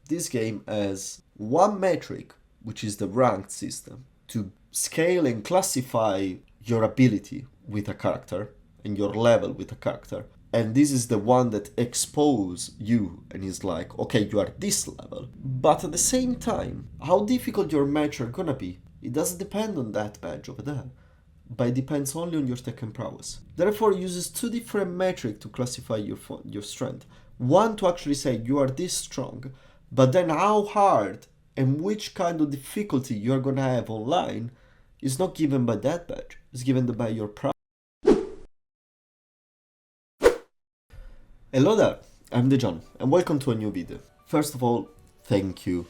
this game has one metric, which is the ranked system, to scale and classify your ability with a character and your level with a character. And this is the one that expose you and is like, okay, you are this level. But at the same time, how difficult your match are gonna be, it doesn't depend on that badge over there, but it depends only on your Tekken prowess. Therefore, it uses two different metrics to classify your strength. One to actually say you are this strong, but then how hard and which kind of difficulty you are gonna have online is not given by that badge, it's given by your prowess. Hello there, I'm Dejan, and welcome to a new video. First of all, thank you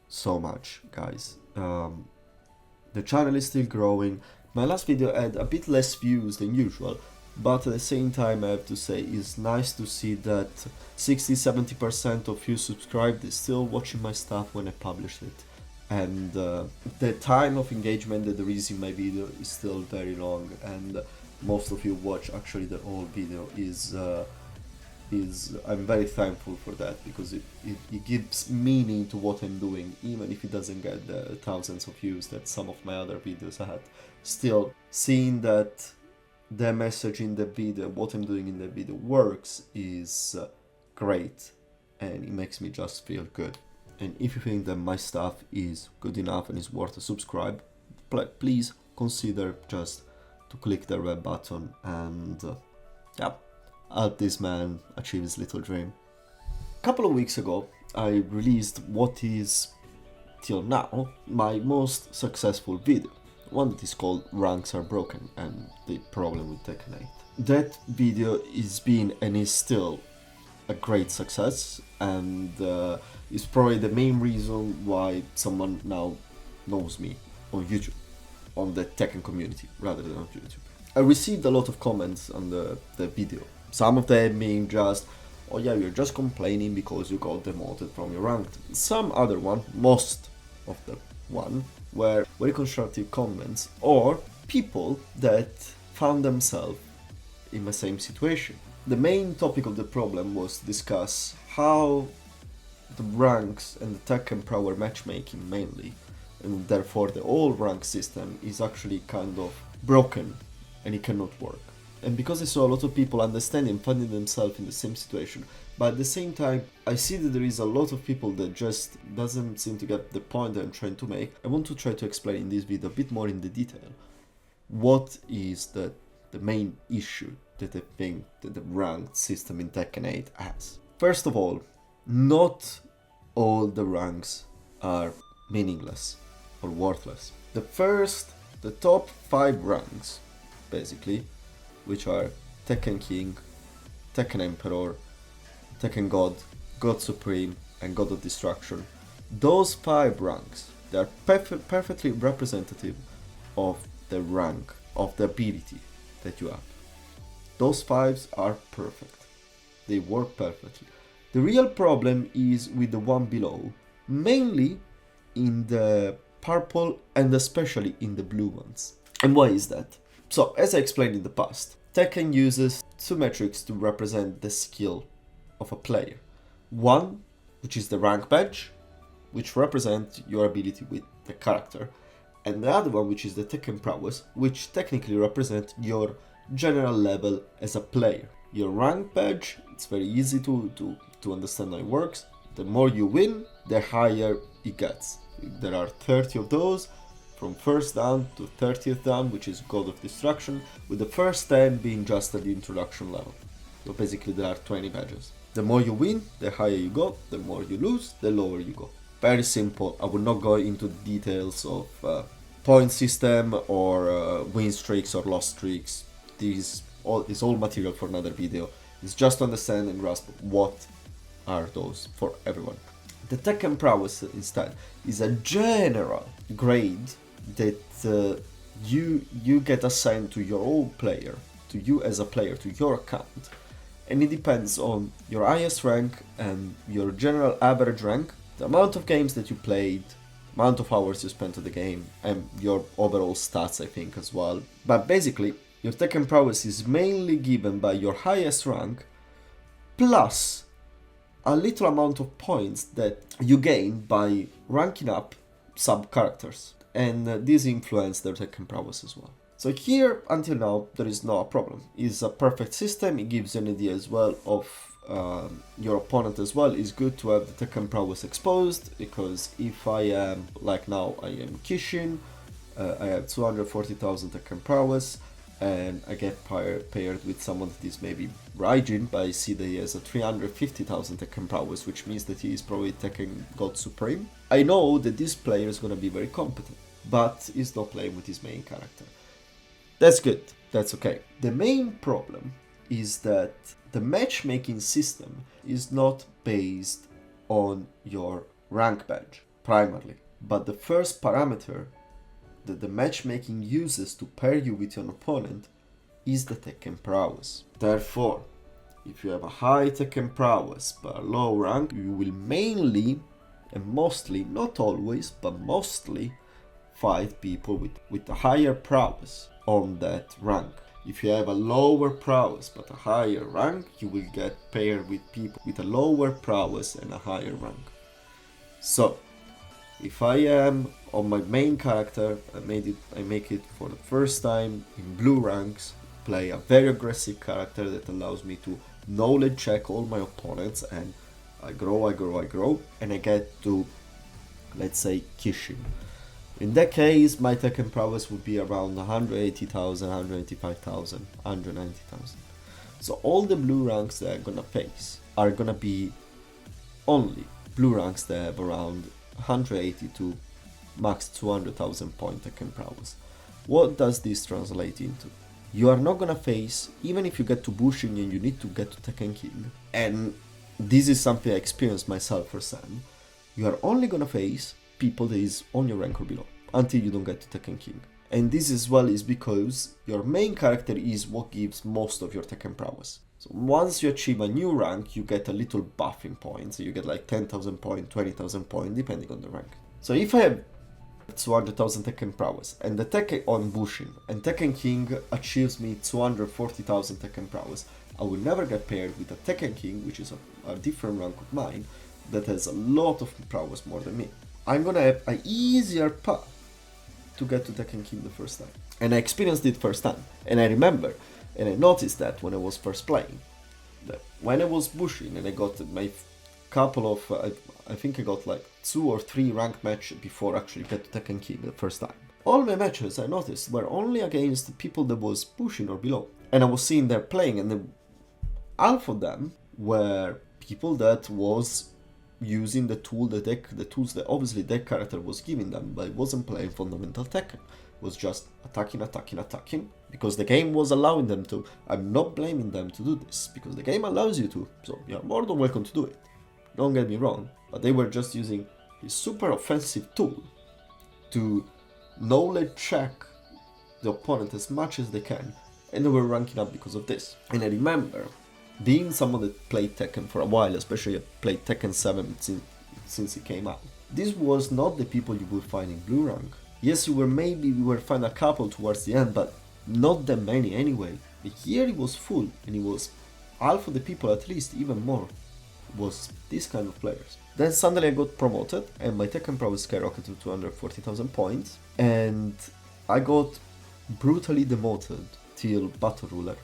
so much, guys. The channel is still growing. My last video had a bit less views than usual, but at the same time I have to say it's nice to see that 60-70% of you subscribed is still watching my stuff when I publish it. And the time of engagement that there is in my video is still very long, and most of you watch actually the whole video I'm very thankful for that, because it gives meaning to what I'm doing, even if it doesn't get the thousands of views that some of my other videos had. Still, seeing that the message in the video, what I'm doing in the video works is great, and it makes me just feel good. And if you think that my stuff is good enough and is worth a subscribe, please consider just to click the red button and yeah, help this man achieve his little dream. A couple of weeks ago, I released what is, till now, my most successful video. One that is called Ranks Are Broken and the Problem with Tekken 8. That video is been and is still a great success, and is probably the main reason why someone now knows me on YouTube, on the Tekken community, rather than on YouTube. I received a lot of comments on the video. Some of them being just, oh yeah, you're just complaining because you got demoted from your ranked. Some other one, most of the one, were very constructive comments, or people that found themselves in the same situation. The main topic of the problem was to discuss how the ranks and the Tekken power matchmaking mainly, and therefore the whole rank system is actually kind of broken and it cannot work. And because I saw a lot of people understanding, finding themselves in the same situation, but at the same time, I see that there is a lot of people that just doesn't seem to get the point that I'm trying to make. I want to try to explain in this video a bit more in the detail what is the main issue that I think that the ranked system in Tekken 8 has. First of all, not all the ranks are meaningless or worthless. The top 5 ranks, basically, which are Tekken King, Tekken Emperor, Tekken God, God Supreme, and God of Destruction. Those 5 ranks, they are perfectly representative of the rank, of the ability that you have. Those 5s are perfect. They work perfectly. The real problem is with the one below, mainly in the purple and especially in the blue ones. And why is that? So, as I explained in the past, Tekken uses two metrics to represent the skill of a player. One, which is the rank badge, which represents your ability with the character, and the other one, which is the Tekken prowess, which technically represents your general level as a player. Your rank badge, it's very easy to understand how it works. The more you win, the higher it gets. There are 30 of those, from 1st dan to 30th dan, which is God of Destruction, with the first 10 being just at the introduction level. So basically there are 20 badges. The more you win, the higher you go, the more you lose, the lower you go. Very simple. I will not go into the details of point system or win streaks or loss streaks. This is all material for another video. It's just to understand and grasp what are those for everyone. The Tekken prowess instead is a general grade that you get assigned to your own player, to you as a player, to your account, and it depends on your highest rank and your general average rank, the amount of games that you played, amount of hours you spent on the game, and your overall stats, I think, as well. But basically, your Tekken prowess is mainly given by your highest rank plus a little amount of points that you gain by ranking up sub-characters. And this influenced their Tekken prowess as well. So here, until now, there is no problem. It's a perfect system. It gives you an idea as well of your opponent as well. It's good to have the Tekken prowess exposed, because if I am, like now, I am Kishin, I have 240,000 Tekken prowess, and I get paired with someone that is maybe Raijin, but I see that he has a 350,000 Tekken prowess, which means that he is probably Tekken God Supreme. I know that this player is going to be very competent, but he's not playing with his main character. That's good, that's okay. The main problem is that the matchmaking system is not based on your rank badge, primarily, but the first parameter that the matchmaking uses to pair you with your opponent is the Tekken prowess. Therefore, if you have a high Tekken prowess but a low rank, you will mainly and mostly, not always, but mostly fight people with a higher prowess on that rank. If you have a lower prowess but a higher rank, you will get paired with people with a lower prowess and a higher rank. So, if I am on my main character, I make it for the first time in blue ranks, play a very aggressive character that allows me to knowledge check all my opponents, and I grow, and I get to, let's say, Kishin. In that case, my Tekken prowess would be around 180,000, 185,000, 190,000. So all the blue ranks that I'm gonna face are gonna be only blue ranks that have around 180 to max 200,000 point Tekken prowess. What does this translate into? You are not gonna face, even if you get to Bushin and you need to get to Tekken King, and this is something I experienced myself firsthand, you are only gonna face people that is on your rank or below, until you don't get to Tekken King. And this as well is because your main character is what gives most of your Tekken prowess. So once you achieve a new rank, you get a little buffing points. So you get like 10,000 points, 20,000 points, depending on the rank. So if I have 200,000 Tekken prowess and the Tekken on Bushin and Tekken King achieves me 240,000 Tekken prowess, I will never get paired with a Tekken King, which is a different rank of mine, that has a lot of prowess more than me. I'm gonna have an easier path to get to Tekken King the first time. And I experienced it first time. And I remember, and I noticed that when I was first playing, that when I was Bushin and I got my couple of, I think I got like 2 or 3 ranked matches before actually get to Tekken King the first time. All my matches, I noticed, were only against people that was Bushin or below. And I was seeing them playing, and half of them were people that was using the tools that obviously that character was giving them, but it wasn't playing fundamental Tekken. It was just attacking, because the game was allowing them to. I'm not blaming them to do this, because the game allows you to, so you're more than welcome to do it. Don't get me wrong, but they were just using this super offensive tool to knowledge check the opponent as much as they can, and they were ranking up because of this. And I remember, being someone that played Tekken for a while, especially I played Tekken 7 since it came out, this was not the people you would find in blue rank. Yes, we were find a couple towards the end, but not that many anyway. Here it was full, and it was half of the people, at least even more, was this kind of players. Then suddenly I got promoted, and my Tekken prowess skyrocketed to 240,000 points, and I got brutally demoted till Battle Ruler,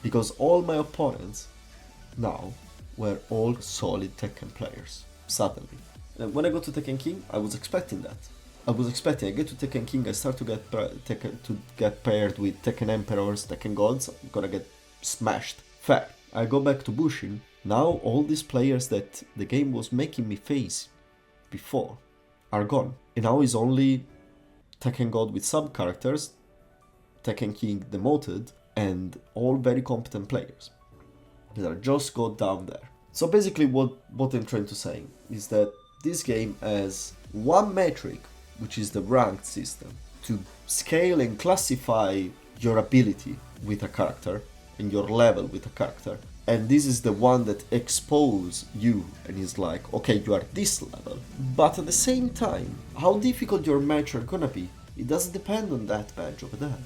because all my opponents now were all solid Tekken players, suddenly. And when I got to Tekken King, I was expecting that. I get to Tekken King, I start to get paired with Tekken Emperors, Tekken Gods, I'm gonna get smashed. Fair. I go back to Bushin, now all these players that the game was making me face before are gone. And now it's only Tekken God with sub-characters, Tekken King demoted, and all very competent players that are just got down there. So basically what I'm trying to say is that this game has one metric, which is the ranked system, to scale and classify your ability with a character and your level with a character. And this is the one that exposes you and is like, okay, you are this level. But at the same time, how difficult your match are gonna be, it doesn't depend on that badge over there,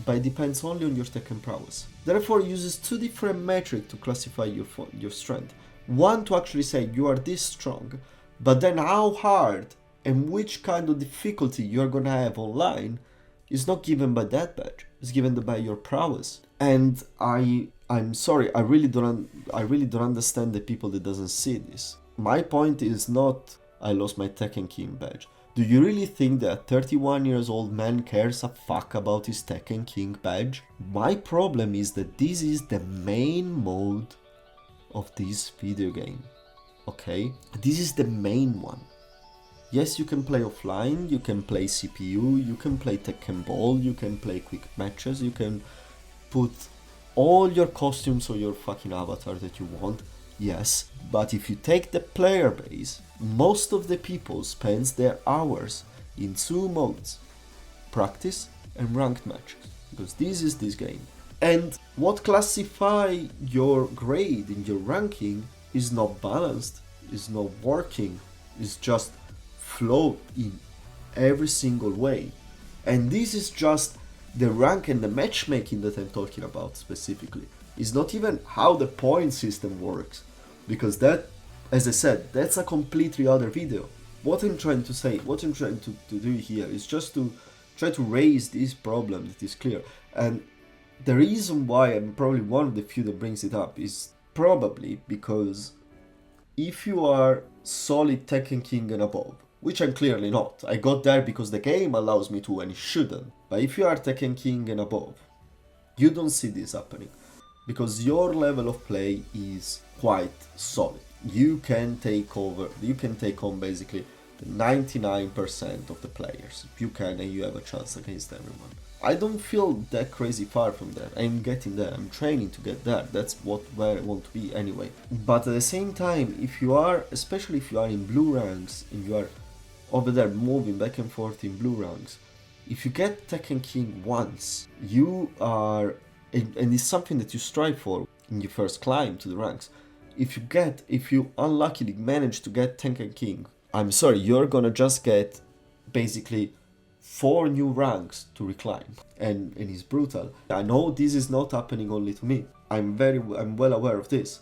but it depends only on your Tekken prowess. Therefore, it uses two different metrics to classify your strength. One to actually say you are this strong, but then how hard and which kind of difficulty you're gonna have online is not given by that badge. It's given by your prowess. And I'm sorry, I really don't understand the people that doesn't see this. My point is not I lost my Tekken King badge. Do you really think that a 31 years old man cares a fuck about his Tekken King badge? My problem is that this is the main mode of this video game. Okay? This is the main one. Yes, you can play offline, you can play CPU, you can play Tekken Ball, you can play quick matches, you can put all your costumes or your fucking avatar that you want. Yes, but if you take the player base, most of the people spends their hours in two modes, practice and ranked matches, because this is this game. And what classify your grade in your ranking is not balanced, is not working, is just flow in every single way. And this is just the rank and the matchmaking that I'm talking about specifically. It's not even how the point system works, because that, as I said, that's a completely other video. What I'm trying to say, what I'm trying to do here is just to try to raise this problem that is clear. And the reason why I'm probably one of the few that brings it up is probably because if you are solid Tekken King and above, which I'm clearly not, I got there because the game allows me to and it shouldn't, but if you are Tekken King and above, you don't see this happening, because your level of play is quite solid. You can take on basically 99% of the players. You can, and you have a chance against everyone. I don't feel that crazy far from that. I'm getting there. I'm training to get there. That's where I want to be anyway. But at the same time, if you are, especially if you are in blue ranks and you are over there moving back and forth in blue ranks, if you get Tekken King once, you are, and it's something that you strive for when you first climb to the ranks. If you unluckily manage to get Tekken King, I'm sorry, you're gonna just get basically 4 new ranks to reclimb, and it's brutal. I know this is not happening only to me. I'm well aware of this.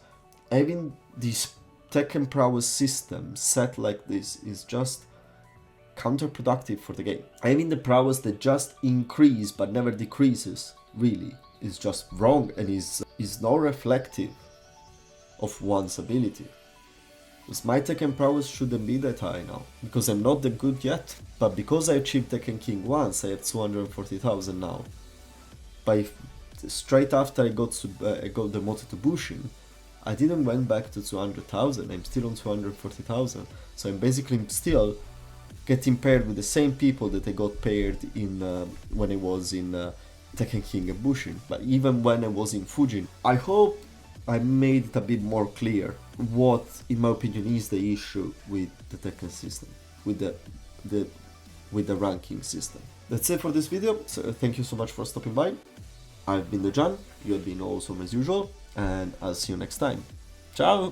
Having this Tekken prowess system set like this is just counterproductive for the game. Having the prowess that just increase but never decreases really is just wrong, and is not reflective of one's ability. Because my Tekken prowess shouldn't be that high now, because I'm not that good yet. But because I achieved Tekken King once, I have 240,000 now. But straight after I got demoted to Bushin, I didn't went back to 200,000, I'm still on 240,000. So I'm basically still getting paired with the same people that I got paired in when I was in Tekken King and Bushin. But even when I was in Fujin, I hope I made it a bit more clear what, in my opinion, is the issue with the Tekken system, with the ranking system. That's it for this video. So thank you so much for stopping by. I've been the Jan, you have been awesome as usual, and I'll see you next time. Ciao!